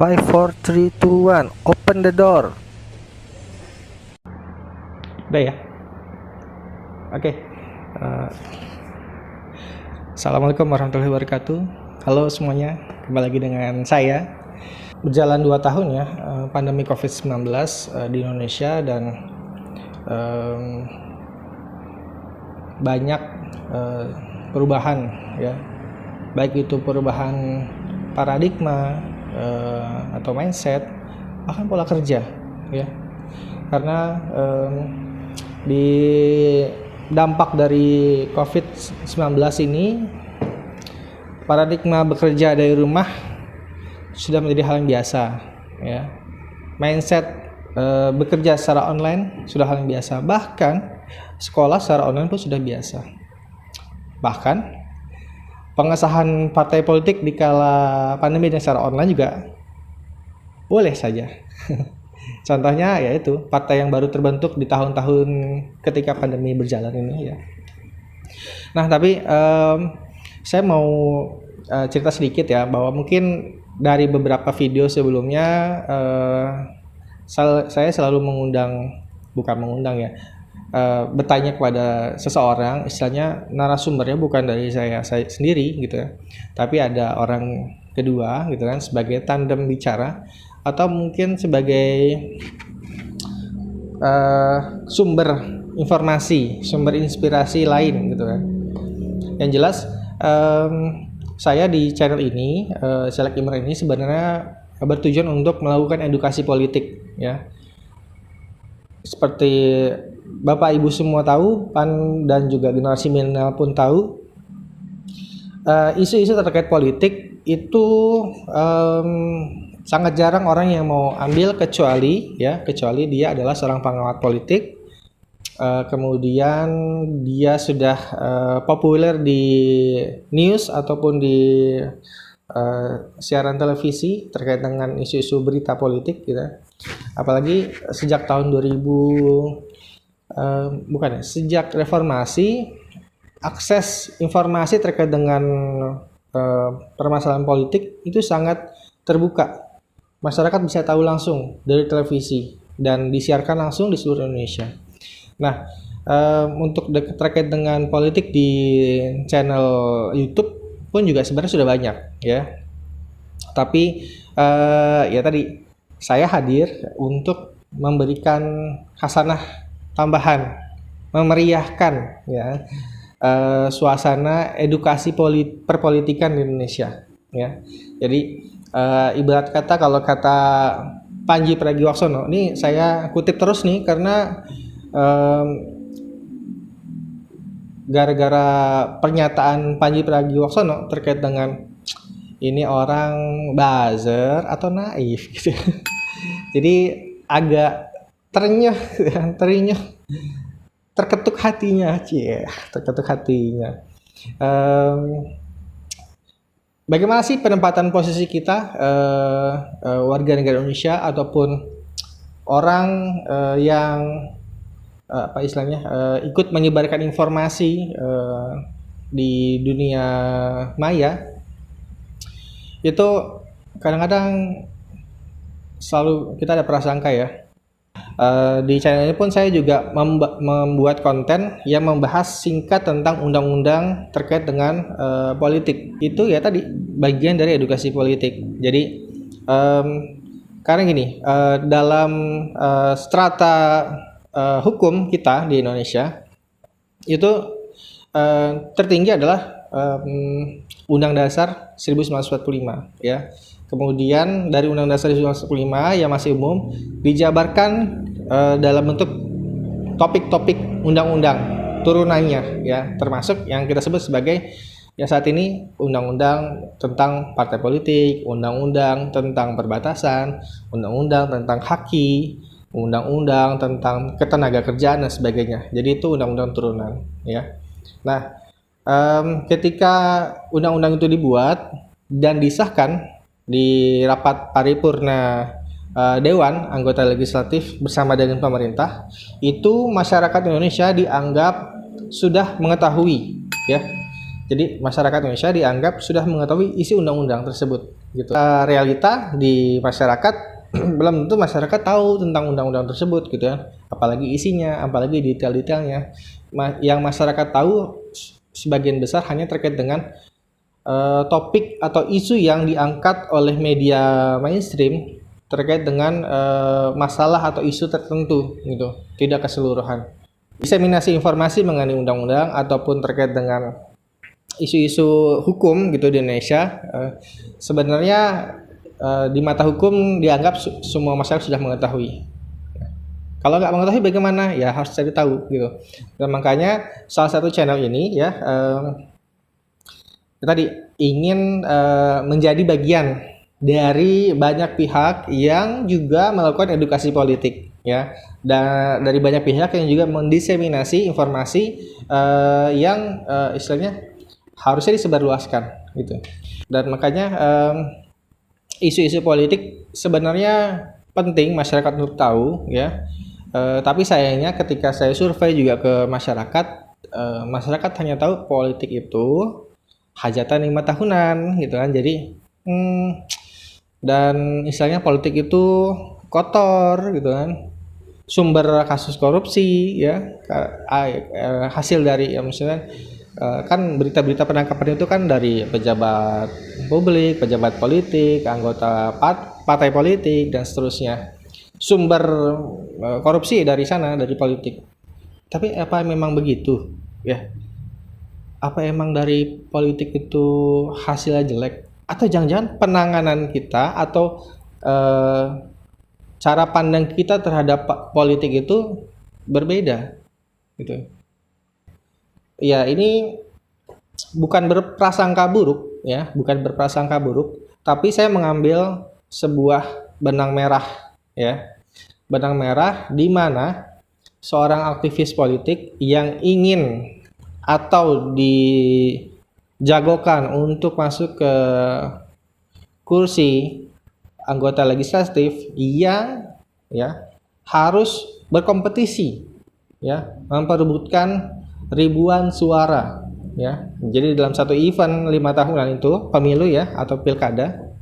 5, 4, 3, 2, 1. Open the door. Udah ya? Oke. Assalamualaikum warahmatullahi wabarakatuh. Halo semuanya, kembali lagi dengan saya. Berjalan 2 tahun ya pandemi COVID-19 di Indonesia, dan banyak perubahan ya, baik itu perubahan paradigma atau mindset, bahkan pola kerja ya. Karena di dampak dari COVID-19 ini, paradigma bekerja dari rumah sudah menjadi hal yang biasa ya. Mindset bekerja secara online sudah hal yang biasa. Bahkan sekolah secara online pun sudah biasa. Bahkan pengesahan partai politik di kala pandemi dan secara online juga boleh saja. Contohnya yaitu partai yang baru terbentuk di tahun-tahun ketika pandemi berjalan ini ya. Nah, tapi saya mau cerita sedikit ya, bahwa mungkin dari beberapa video sebelumnya saya selalu bertanya kepada seseorang, istilahnya narasumbernya bukan dari saya sendiri gitu ya, tapi ada orang kedua gitu kan, sebagai tandem bicara atau mungkin sebagai sumber informasi, sumber inspirasi lain gitu kan. Yang jelas saya di channel ini, Selek Imran ini sebenarnya bertujuan untuk melakukan edukasi politik ya. Seperti Bapak Ibu semua tahu, PAN dan juga generasi milenial pun tahu, isu-isu terkait politik itu sangat jarang orang yang mau ambil, kecuali dia adalah seorang pengamat politik, kemudian dia sudah populer di news ataupun di siaran televisi terkait dengan isu-isu berita politik gitu. Apalagi sejak tahun 2000 sejak reformasi, akses informasi terkait dengan permasalahan politik itu sangat terbuka. Masyarakat bisa tahu langsung dari televisi dan disiarkan langsung di seluruh Indonesia. Nah, untuk terkait dengan politik di channel YouTube pun juga sebenarnya sudah banyak ya. Tapi ya tadi saya hadir untuk memberikan hasanah tambahan, memeriahkan ya suasana edukasi perpolitikan di Indonesia ya. Jadi ibarat kata, kalau kata Pandji Pragiwaksono, ini saya kutip terus nih karena gara-gara pernyataan Pandji Pragiwaksono terkait dengan ini orang buzzer atau naif gitu. Jadi agak terenyuh, terketuk hatinya. Bagaimana sih penempatan posisi kita warga negara Indonesia ataupun orang yang ikut menyebarkan informasi di dunia maya? Itu kadang-kadang selalu kita ada prasangka ya. Di channel ini pun saya juga membuat konten yang membahas singkat tentang undang-undang terkait dengan politik. Itu ya tadi bagian dari edukasi politik. Jadi karena gini, dalam strata hukum kita di Indonesia itu tertinggi adalah Undang Dasar 1945 ya. Kemudian dari Undang Dasar 1945 yang masih umum dijabarkan dalam bentuk topik-topik undang-undang turunannya ya, termasuk yang kita sebut sebagai yang saat ini undang-undang tentang partai politik, undang-undang tentang perbatasan, undang-undang tentang haki, undang-undang tentang ketenagakerjaan dan sebagainya. Jadi itu undang-undang turunan ya. Nah, ketika undang-undang itu dibuat dan disahkan di rapat paripurna Dewan Anggota Legislatif bersama dengan pemerintah, itu masyarakat Indonesia dianggap sudah mengetahui ya Jadi masyarakat Indonesia dianggap sudah mengetahui isi undang-undang tersebut gitu. Realita di masyarakat belum tentu masyarakat tahu tentang undang-undang tersebut gitu ya. Apalagi isinya, apalagi detail-detailnya. Yang masyarakat tahu sebagian besar hanya terkait dengan topik atau isu yang diangkat oleh media mainstream terkait dengan masalah atau isu tertentu gitu, tidak keseluruhan. Diseminasi informasi mengenai undang-undang ataupun terkait dengan isu-isu hukum gitu di Indonesia, sebenarnya di mata hukum dianggap semua masyarakat sudah mengetahui. Kalau nggak mengetahui bagaimana? Ya harus cari tahu gitu. Dan makanya salah satu channel ini ya tadi ingin menjadi bagian dari banyak pihak yang juga melakukan edukasi politik ya, dan dari banyak pihak yang juga mendiseminasi informasi yang istilahnya harusnya disebarluaskan gitu. Dan makanya isu-isu politik sebenarnya penting masyarakat untuk tahu ya, tapi sayangnya ketika saya survei juga ke masyarakat, masyarakat hanya tahu politik itu hajatan 5 tahunan gitu kan. Jadi dan istilahnya politik itu kotor gitu kan, sumber kasus korupsi ya, hasil dari ya misalnya kan berita-berita penangkapan itu kan dari pejabat publik, pejabat politik, anggota partai politik dan seterusnya. Sumber korupsi dari sana, dari politik. Tapi apa memang begitu ya? Apa emang dari politik itu hasilnya jelek? Atau jangan-jangan penanganan kita atau cara pandang kita terhadap politik itu berbeda gitu. Ya ini bukan berprasangka buruk ya, bukan berprasangka buruk, tapi saya mengambil sebuah benang merah ya. Benang merah di mana seorang aktivis politik yang ingin atau dijagokan untuk masuk ke kursi anggota legislatif yang ya harus berkompetisi ya, memperebutkan ribuan suara ya. Jadi dalam satu event 5 tahunan itu pemilu ya atau pilkada,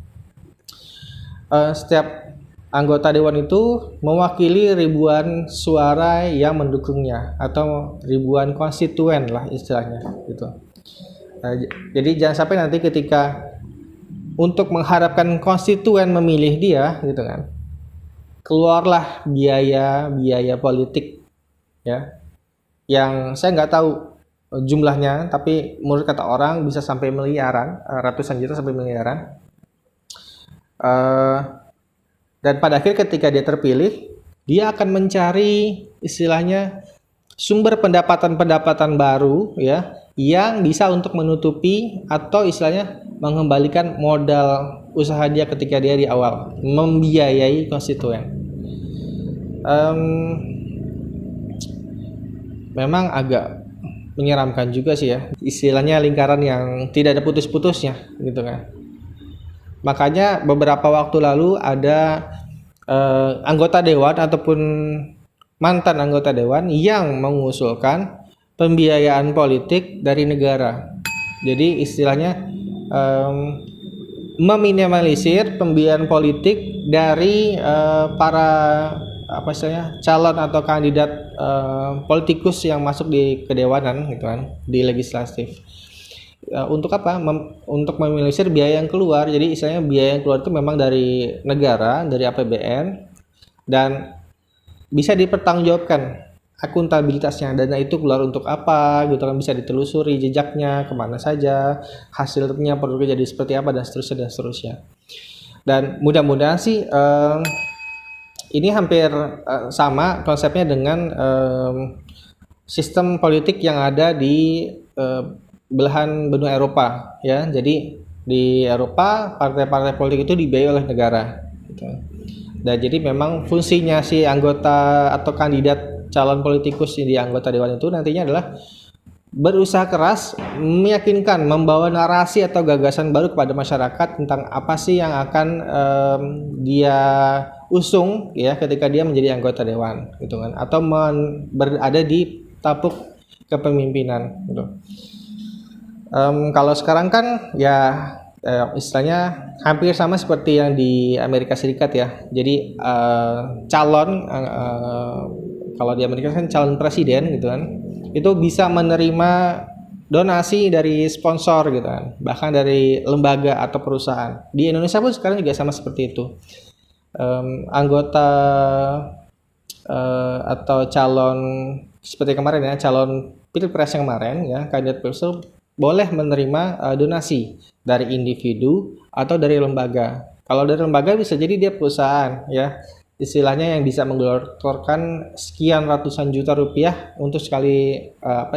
setiap anggota dewan itu mewakili ribuan suara yang mendukungnya atau ribuan konstituen lah istilahnya gitu. Jadi jangan sampai nanti ketika untuk mengharapkan konstituen memilih dia gitu kan, keluarlah biaya politik ya, yang saya nggak tahu jumlahnya, tapi menurut kata orang bisa sampai miliaran, ratusan juta sampai miliaran. Dan pada akhir ketika dia terpilih, dia akan mencari istilahnya sumber pendapatan baru ya, yang bisa untuk menutupi atau istilahnya mengembalikan modal usaha dia ketika dia di awal membiayai konstituen. Memang agak menyeramkan juga sih ya, istilahnya lingkaran yang tidak ada putus-putusnya gitu kan. Makanya beberapa waktu lalu ada anggota dewan ataupun mantan anggota dewan yang mengusulkan pembiayaan politik dari negara. Jadi istilahnya meminimalisir pembiayaan politik dari para apa istilahnya calon atau kandidat politikus yang masuk di kedewanan gitu kan, di legislatif. Untuk apa? Untuk meminimalisir biaya yang keluar. Jadi istilahnya biaya yang keluar itu memang dari negara, dari APBN, dan bisa dipertanggungjawabkan akuntabilitasnya. Dana itu keluar untuk apa gitu kan, bisa ditelusuri jejaknya kemana saja, hasilnya produknya jadi seperti apa, dan seterusnya. Dan mudah-mudahan sih ini hampir sama konsepnya dengan sistem politik yang ada di belahan benua Eropa ya. Jadi di Eropa partai-partai politik itu dibiayai oleh negara gitu. Dan jadi memang fungsinya si anggota atau kandidat calon politikus di anggota dewan itu nantinya adalah berusaha keras meyakinkan, membawa narasi atau gagasan baru kepada masyarakat tentang apa sih yang akan dia usung ya ketika dia menjadi anggota dewan gitu kan, atau berada di tampuk kepemimpinan gitu. Kalau sekarang kan ya istilahnya hampir sama seperti yang di Amerika Serikat ya. Jadi kalau di Amerika kan calon presiden gitu kan, itu bisa menerima donasi dari sponsor gitu kan, bahkan dari lembaga atau perusahaan. Di Indonesia pun sekarang juga sama seperti itu. Anggota atau calon seperti kemarin ya, calon pilpres yang kemarin ya, kandidat pilpres boleh menerima donasi dari individu atau dari lembaga. Kalau dari lembaga bisa jadi dia perusahaan ya, istilahnya yang bisa menggelontorkan sekian ratusan juta rupiah untuk sekali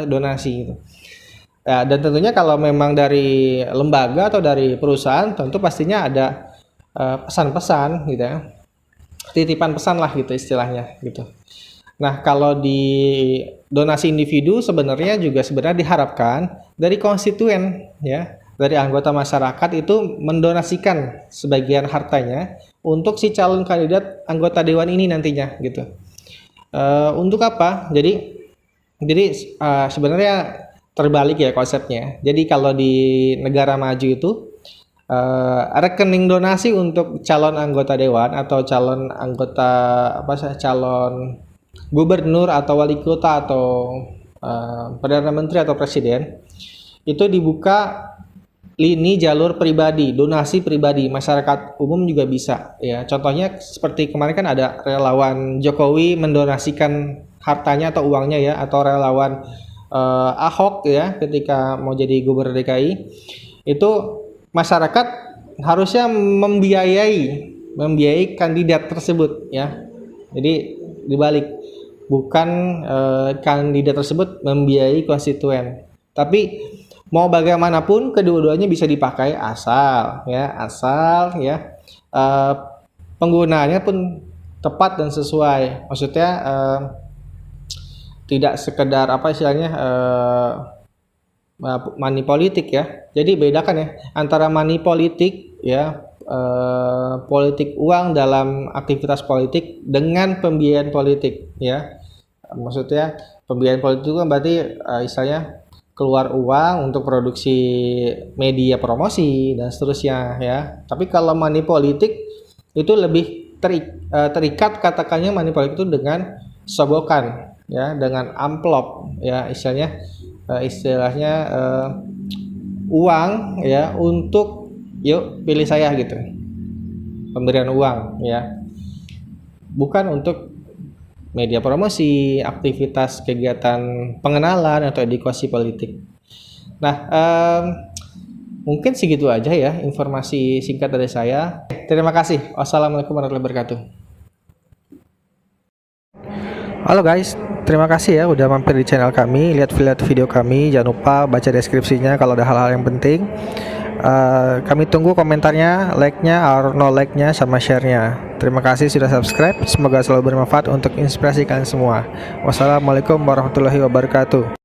donasi gitu. Ya, dan tentunya kalau memang dari lembaga atau dari perusahaan tentu pastinya ada pesan-pesan gitu ya, titipan pesan lah gitu istilahnya gitu. Nah, kalau di donasi individu sebenarnya diharapkan dari konstituen ya, dari anggota masyarakat itu mendonasikan sebagian hartanya untuk si calon kandidat anggota dewan ini nantinya gitu. Untuk apa? Jadi sebenarnya terbalik ya konsepnya. Jadi kalau di negara maju itu rekening donasi untuk calon anggota dewan atau calon anggota calon gubernur atau wali kota atau perdana menteri atau presiden itu dibuka lini jalur pribadi, donasi pribadi, masyarakat umum juga bisa ya. Contohnya seperti kemarin kan ada relawan Jokowi mendonasikan hartanya atau uangnya ya, atau relawan Ahok ya ketika mau jadi gubernur DKI, itu masyarakat harusnya membiayai kandidat tersebut ya. Jadi dibalik, bukan kandidat tersebut membiayai konstituen, tapi mau bagaimanapun kedua-duanya bisa dipakai asal penggunaannya pun tepat dan sesuai. Maksudnya tidak sekedar money politik ya. Jadi bedakan ya antara money politik ya, politik uang dalam aktivitas politik dengan pembiayaan politik ya. Maksudnya pembiayaan politik itu kan berarti istilahnya keluar uang untuk produksi media promosi dan seterusnya ya. Tapi kalau money politik itu lebih terikat, katakannya money politik itu dengan sogokan ya, dengan amplop ya, istilahnya uang ya, untuk yuk pilih saya gitu, pemberian uang ya, bukan untuk media promosi, aktivitas kegiatan pengenalan atau edukasi politik. Nah, mungkin segitu aja ya informasi singkat dari saya. Terima kasih. Wassalamualaikum warahmatullahi wabarakatuh. Halo guys, terima kasih ya udah mampir di channel kami, lihat video kami. Jangan lupa baca deskripsinya kalau ada hal-hal yang penting. Kami tunggu komentarnya, like-nya, or no like-nya, sama share-nya. Terima kasih sudah subscribe. Semoga selalu bermanfaat untuk inspirasi kalian semua. Wassalamualaikum warahmatullahi wabarakatuh.